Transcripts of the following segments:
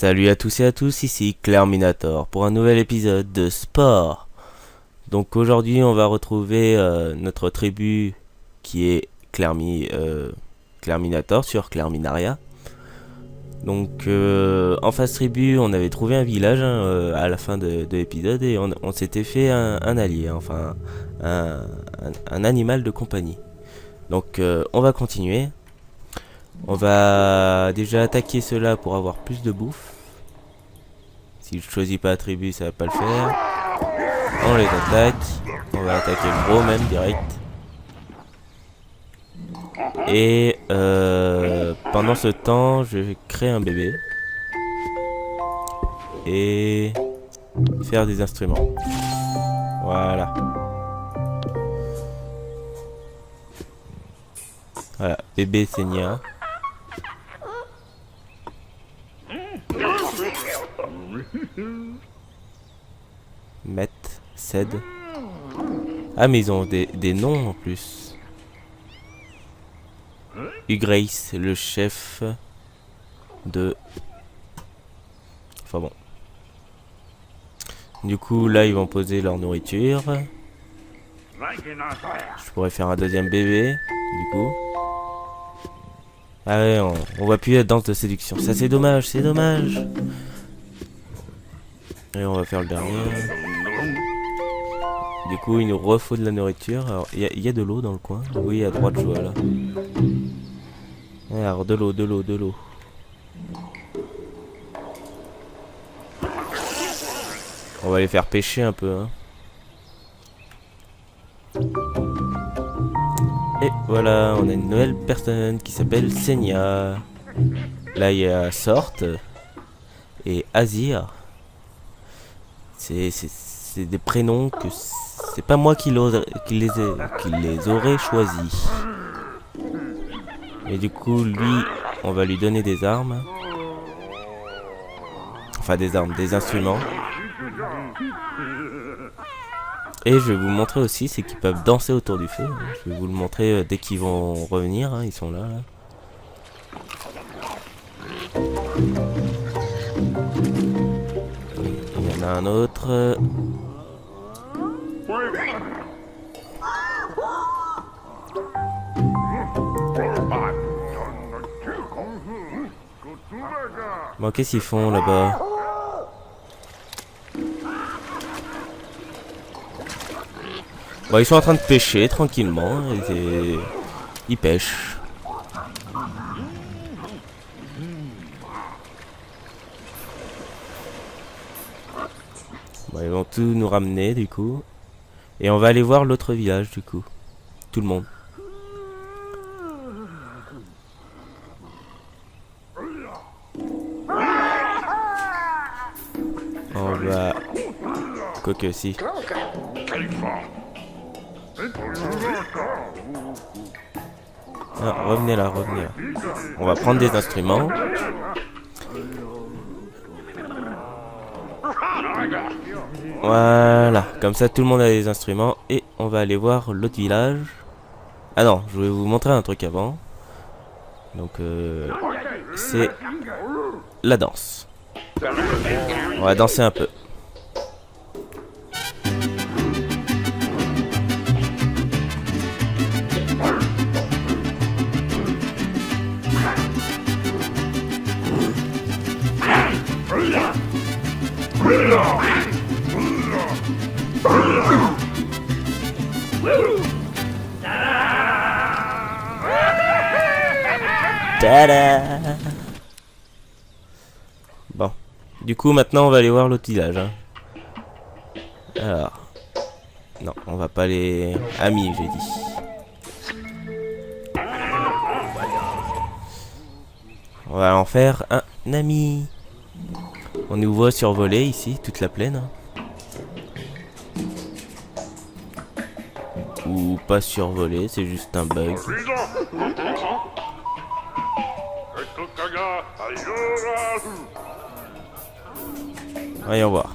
Salut à tous et à tous, ici Clairminator pour un nouvel épisode de Sport. Donc aujourd'hui on va retrouver notre tribu qui est Clairminator sur Clairminaria. Donc en face tribu on avait trouvé un village à la fin de l'épisode et on s'était fait un allié, enfin un animal de compagnie. Donc on va continuer. On va déjà attaquer ceux-là pour avoir plus de bouffe. Si je choisis pas la tribu, ça va pas le faire. On les attaque. On va attaquer le gros même direct. Et pendant ce temps, je vais créer un bébé. Et faire des instruments. Voilà. Voilà, bébé Senia. Met, Ced. Ah mais ils ont des noms en plus. Ugrace, le chef de... Enfin bon. Du coup là ils vont poser leur nourriture. Je pourrais faire un deuxième bébé, du coup. Ah ouais, on voit plus la danse de séduction. Ça c'est dommage, c'est dommage. Et on va faire le dernier. Du coup, il nous refaut de la nourriture. Alors, il y a de l'eau dans le coin. Oui, à droite, je vois là. Alors, de l'eau, de l'eau, de l'eau. On va les faire pêcher un peu. Hein. Et voilà, on a une nouvelle personne qui s'appelle Senia. Là, il y a Sorte et Azir. C'est des prénoms que c'est pas moi qui les aurais choisis. Et du coup, lui, on va lui donner des armes. Enfin, des armes, des instruments. Et je vais vous montrer aussi, c'est qu'ils peuvent danser autour du feu. Je vais vous le montrer dès qu'ils vont revenir. Hein, ils sont là. Il y en a un autre. Bon, qu'est-ce qu'ils font là-bas? Bon, ils sont en train de pêcher tranquillement. Ils pêchent. Bon, ils vont tout nous ramener du coup. Et on va aller voir l'autre village du coup. Tout le monde. On va... Quoique si. Ah, revenez là, revenez là. On va prendre des instruments. Voilà, comme ça tout le monde a des instruments. Et on va aller voir l'autre village. Ah non, je vais vous montrer un truc avant. Donc c'est la danse. On va danser un peu. Tada! Bon, du coup maintenant on va aller voir l'autre village. Hein. Alors, non, on va pas aller amis, j'ai dit. On va en faire un ami. On nous voit survoler ici toute la plaine. Ou pas survoler, c'est juste un bug. Voyons voir.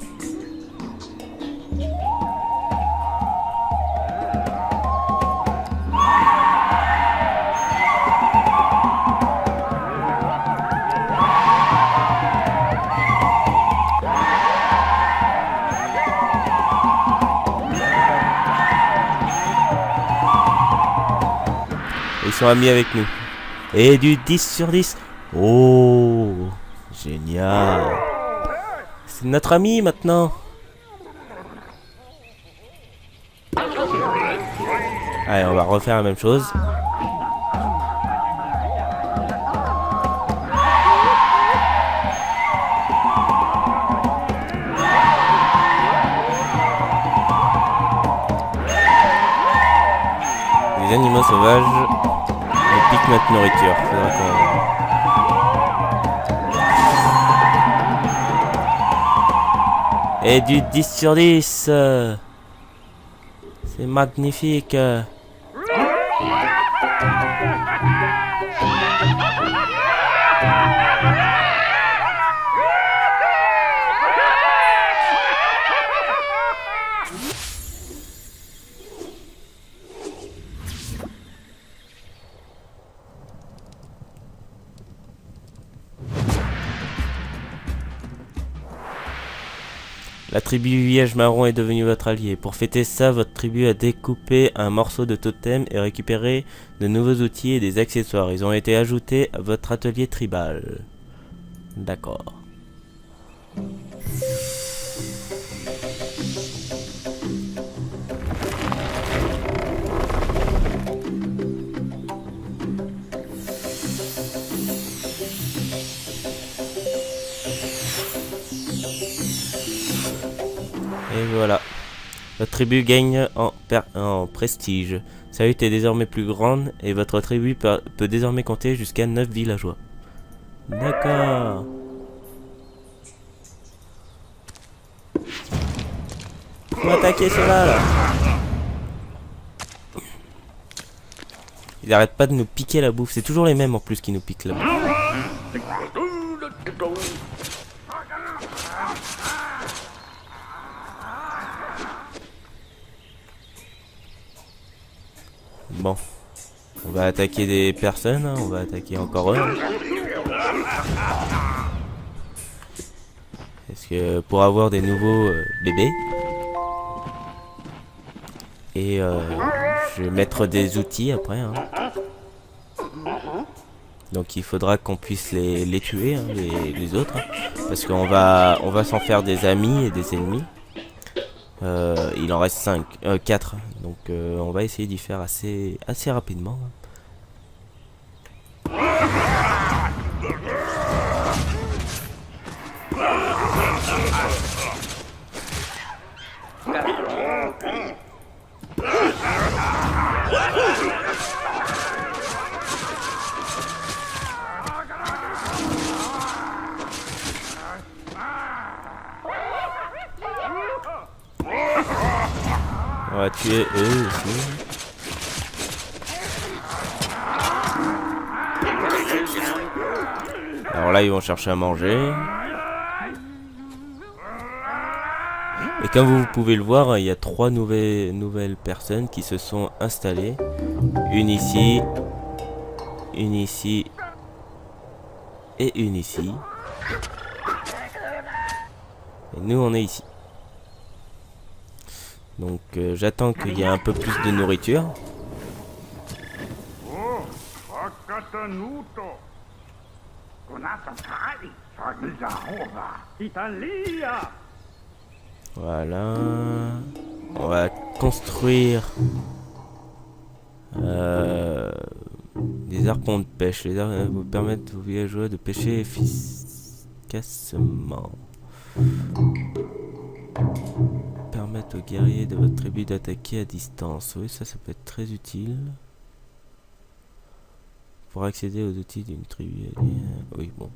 Ils sont amis avec nous. Et du 10 sur 10. Oh, génial. C'est notre ami maintenant. Allez, on va refaire la même chose. Les animaux sauvages nous piquent notre nourriture. Faudra qu'on... Et du 10 sur 10. C'est magnifique. La tribu Liège Marron est devenue votre allié. Pour fêter ça, votre tribu a découpé un morceau de totem et récupéré de nouveaux outils et des accessoires. Ils ont été ajoutés à votre atelier tribal. D'accord. Et voilà. Votre tribu gagne en prestige. Sa hutte est désormais plus grande et votre tribu peut désormais compter jusqu'à 9 villageois. D'accord. Faut attaquer ceux-là là. Ils arrêtent pas de nous piquer la bouffe. C'est toujours les mêmes en plus qui nous piquent la bouffe. Bon, on va attaquer des personnes, hein. On va attaquer encore eux. Parce que pour avoir des nouveaux bébés, et je vais mettre des outils après. Hein. Donc il faudra qu'on puisse les tuer, hein, les autres, hein. Parce qu'on va s'en faire des amis et des ennemis. Il en reste 4, donc on va essayer d'y faire assez rapidement. On va tuer eux aussi. Alors là, ils vont chercher à manger. Et comme vous pouvez le voir, il y a 3 nouvelles personnes qui se sont installées. Une ici et une ici. Et nous, on est ici. Donc j'attends qu'il y ait un peu plus de nourriture. Voilà. On va construire des harpons de pêche. Les harpons vous permettent aux villageois de pêcher efficacement. Permettre aux guerriers de votre tribu d'attaquer à distance. Oui, ça peut être très utile. Pour accéder aux outils d'une tribu. Oui, bon.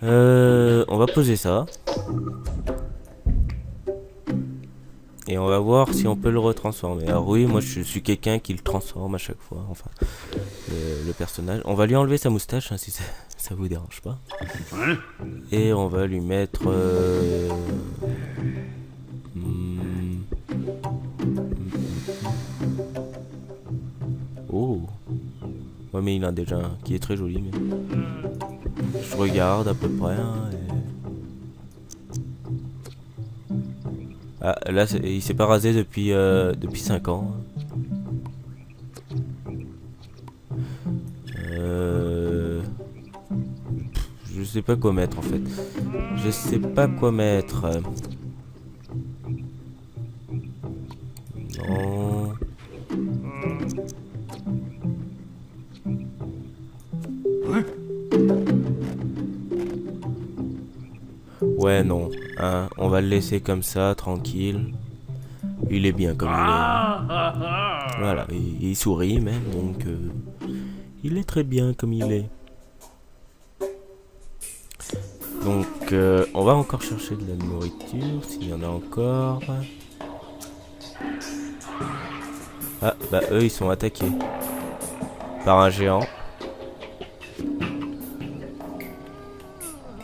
On va poser ça. Et on va voir si on peut le retransformer. Alors oui, moi je suis quelqu'un qui le transforme à chaque fois. Enfin, le personnage. On va lui enlever sa moustache, hein, si ça vous dérange pas. Et on va lui mettre... Oh. Ouais, mais il en a déjà un qui est très joli. Mais... je regarde à peu près. Hein, et... ah, là, il s'est pas rasé depuis 5 ans. sais pas quoi mettre en fait. Je sais pas quoi mettre. Non. Ouais, non. Hein, on va le laisser comme ça, tranquille. Il est bien comme il est. Voilà, il sourit même, donc il est très bien comme il est. Donc on va encore chercher de la nourriture, s'il y en a encore. Ah, bah eux ils sont attaqués par un géant.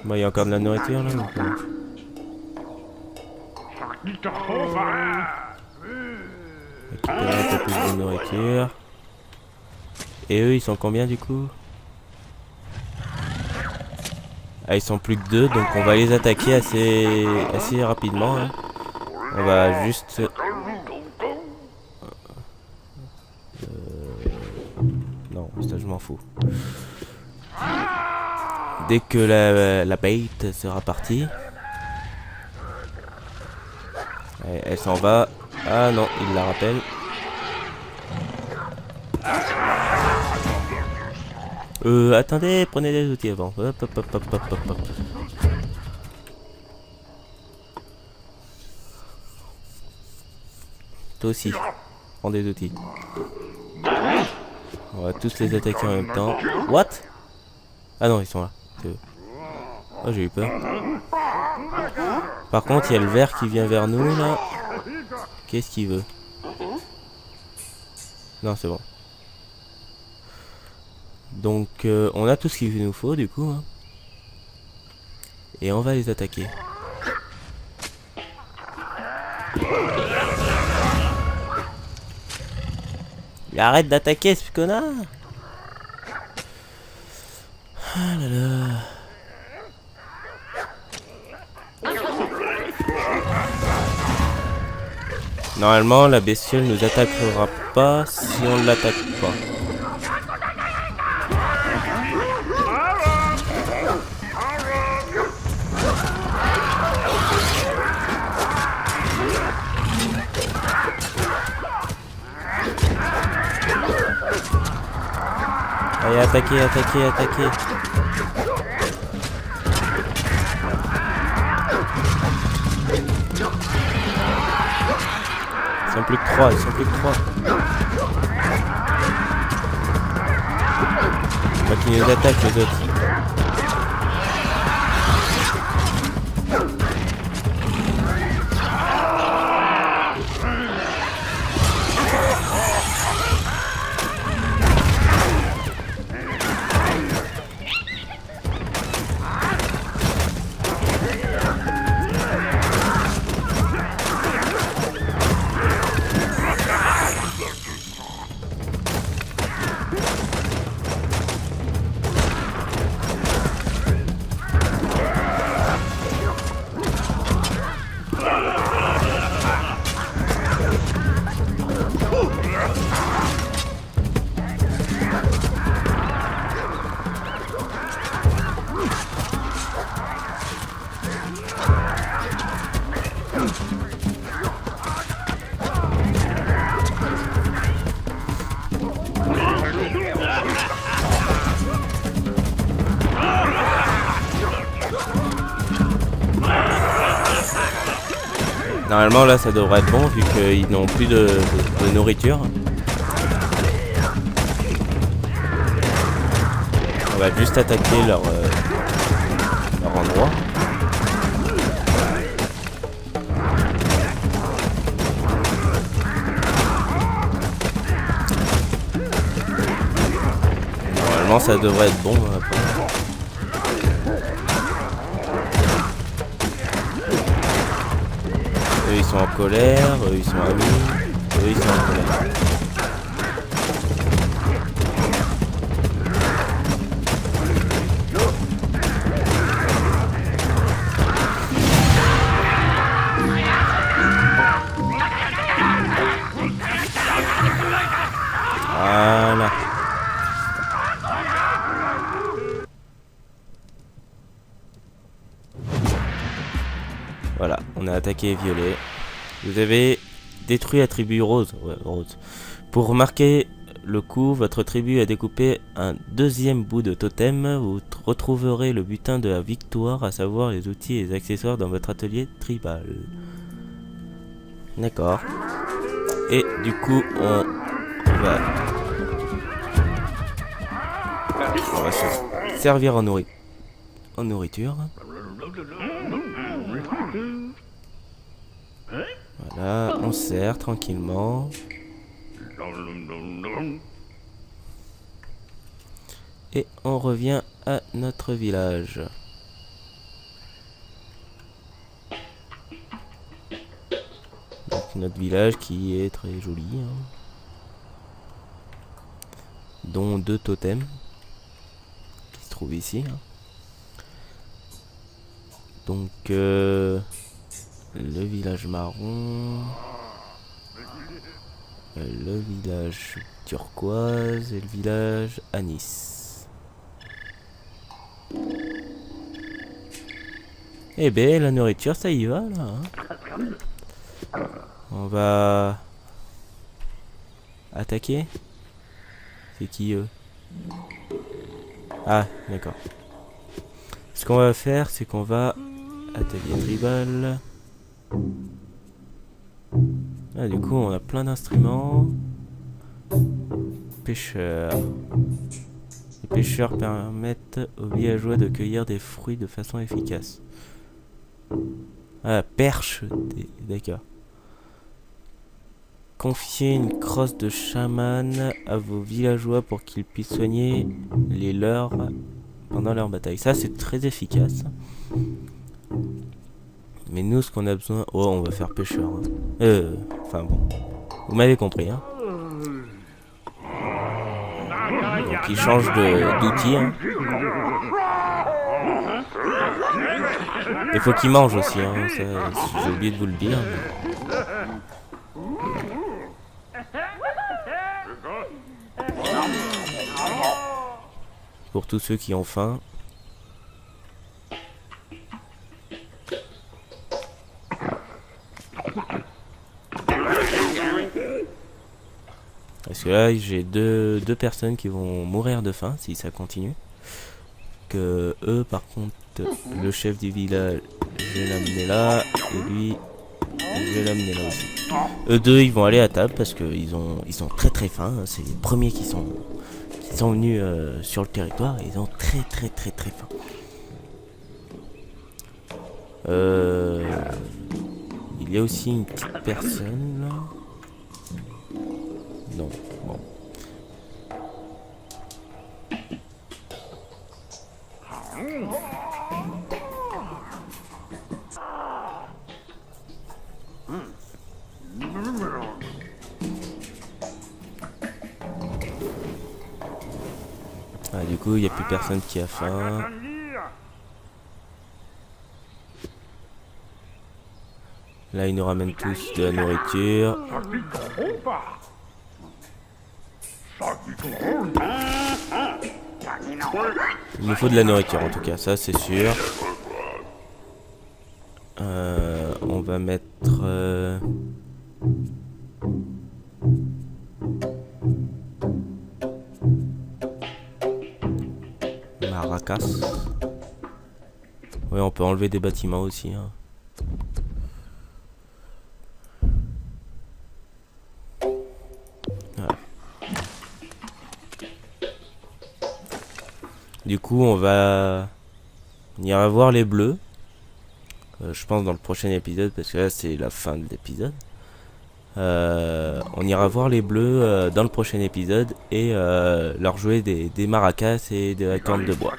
Bon, il y a encore de la nourriture là ou pas? Récupérer un peu plus de nourriture. Et eux ils sont combien du coup? Ah, ils sont plus que 2, donc on va les attaquer assez rapidement. Hein. On va juste... Non, ça je m'en fous. Dès que la bait sera partie... Elle s'en va. Ah non, il la rappelle. Attendez, prenez des outils avant. Hop, hop, hop, hop, hop, hop, hop. Toi aussi, prends des outils. On va tous les attaquer en même temps. What? Ah non, ils sont là. Oh, j'ai eu peur. Par contre, il y a le vert qui vient vers nous, là. Qu'est-ce qu'il veut? Non, c'est bon. Donc, on a tout ce qu'il nous faut, du coup. Hein. Et on va les attaquer. Mais arrête d'attaquer, ce connard! Ah là là. Normalement, la bestiole nous attaquera pas si on ne l'attaque pas. Allez, attaquez, attaquez, attaquez. Ils sont plus que 3, ils sont plus que 3. Faut qu'ils nous attaquent les autres. Normalement là ça devrait être bon vu qu'ils n'ont plus de nourriture. On va juste attaquer leur endroit. Normalement ça devrait être bon après. Eux ils sont en colère, eux ils sont amis, eux ils sont en colère. Voilà. attaquer violet. Vous avez détruit la tribu rose. Ouais, rose. Pour marquer le coup, votre tribu a découpé un deuxième bout de totem. Vous retrouverez le butin de la victoire, à savoir les outils et les accessoires dans votre atelier tribal. D'accord. Et du coup, on va se servir en nourriture. Voilà, on sert tranquillement. Et on revient à notre village. Donc notre village qui est très joli, hein. Dont 2 totems qui se trouvent ici, hein. Donc le village marron, le village turquoise et le village anis. Eh ben la nourriture ça y va là, hein. On va attaquer. C'est qui eux? Ah d'accord. Ce qu'on va faire c'est qu'on va atelier tribal. Ah, du coup, on a plein d'instruments. Pêcheurs. Les pêcheurs permettent aux villageois de cueillir des fruits de façon efficace. Ah, perche. D'accord. Confiez une crosse de chaman à vos villageois pour qu'ils puissent soigner les leurs pendant leur bataille. Ça, c'est très efficace. Mais nous, ce qu'on a besoin... Oh, on va faire pêcheur. Hein. Enfin bon. Vous m'avez compris, hein. Donc, il change d'outil, hein. Il faut qu'il mange aussi, hein. J'ai oublié de vous le dire. Mais... Pour tous ceux qui ont faim. Parce que là, j'ai deux personnes qui vont mourir de faim si ça continue. Que eux, par contre, le chef du village, je vais l'amener là. Et lui, je vais l'amener là aussi. Eux deux, ils vont aller à table parce qu'ils sont très très faim. C'est les premiers qui sont venus sur le territoire. Et ils ont très très très très faim. Il y a aussi une petite personne là. Non, bon. Ah, du coup, il n'y a plus personne qui a faim. Là, ils nous ramènent tous de la nourriture. Il nous faut de la nourriture en tout cas, ça c'est sûr. On va mettre... Maracas. Ouais, on peut enlever des bâtiments aussi, hein. Voilà. Du coup, on ira voir les bleus. Je pense dans le prochain épisode, parce que là c'est la fin de l'épisode. On ira voir les bleus dans le prochain épisode et leur jouer des maracas et de la corne de bois.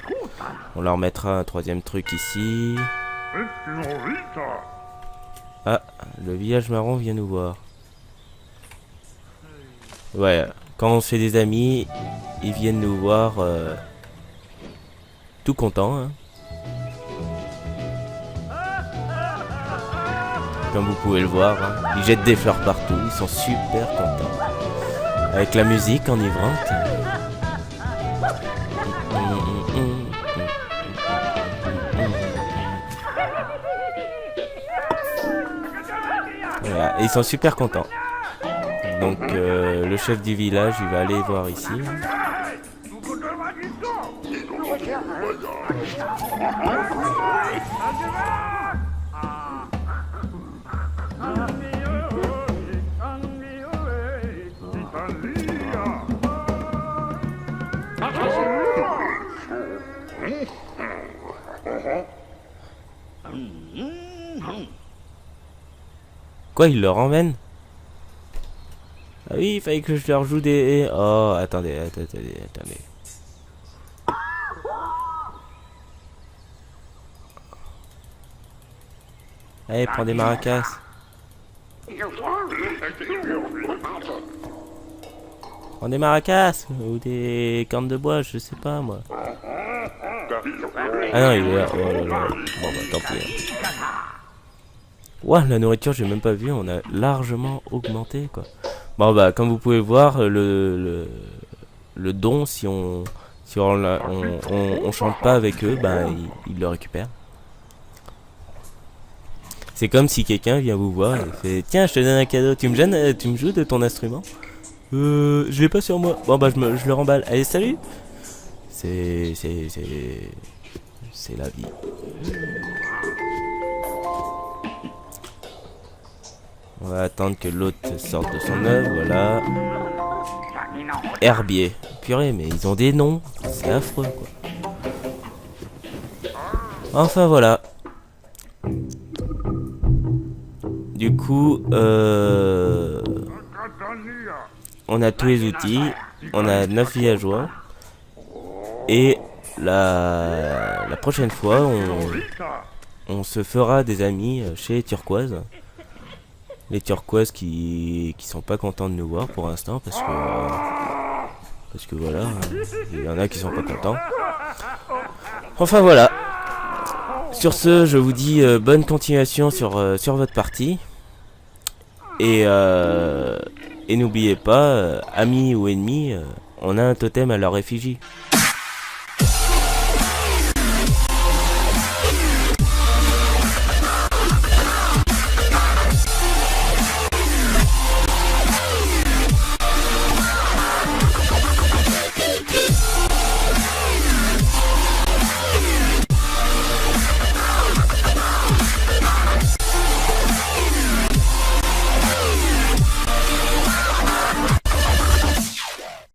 On leur mettra un troisième truc ici. Ah, le village marron vient nous voir. Ouais, quand on se fait des amis, ils viennent nous voir tout contents, hein. Comme vous pouvez le voir, hein. Ils jettent des fleurs partout, ils sont super contents. Avec la musique enivrante. Voilà, et ils sont super contents. Donc le chef du village, il va aller voir ici. Quoi, il leur emmène? Ah oui, il fallait que je leur joue des... Oh, attendez. Allez, prends des maracas. Prends des maracas ou des cornes de bois, je sais pas moi. Ah non, il est là. Oh là là. Bon bah tant pis. Ouah, la nourriture, j'ai même pas vu, on a largement augmenté quoi. Bon bah comme vous pouvez voir, le don, si on chante pas avec eux, bah ils le récupèrent. C'est comme si quelqu'un vient vous voir et fait tiens, je te donne un cadeau, tu me joues de ton instrument? Je l'ai pas sur moi. Bon bah je le remballe. Allez, salut. C'est la vie. On va attendre que l'autre sorte de son œuvre, voilà. Herbier. Purée, mais ils ont des noms. C'est affreux, quoi. Enfin, voilà. Du coup, on a tous les outils. On a 9 villageois. Et la prochaine fois, on se fera des amis chez les Turquoises. Les Turquoises qui sont pas contents de nous voir pour l'instant parce que voilà, il y en a qui sont pas contents. Enfin voilà. Sur ce, je vous dis bonne continuation sur votre partie. Et n'oubliez pas, amis ou ennemis, on a un totem à leur effigie.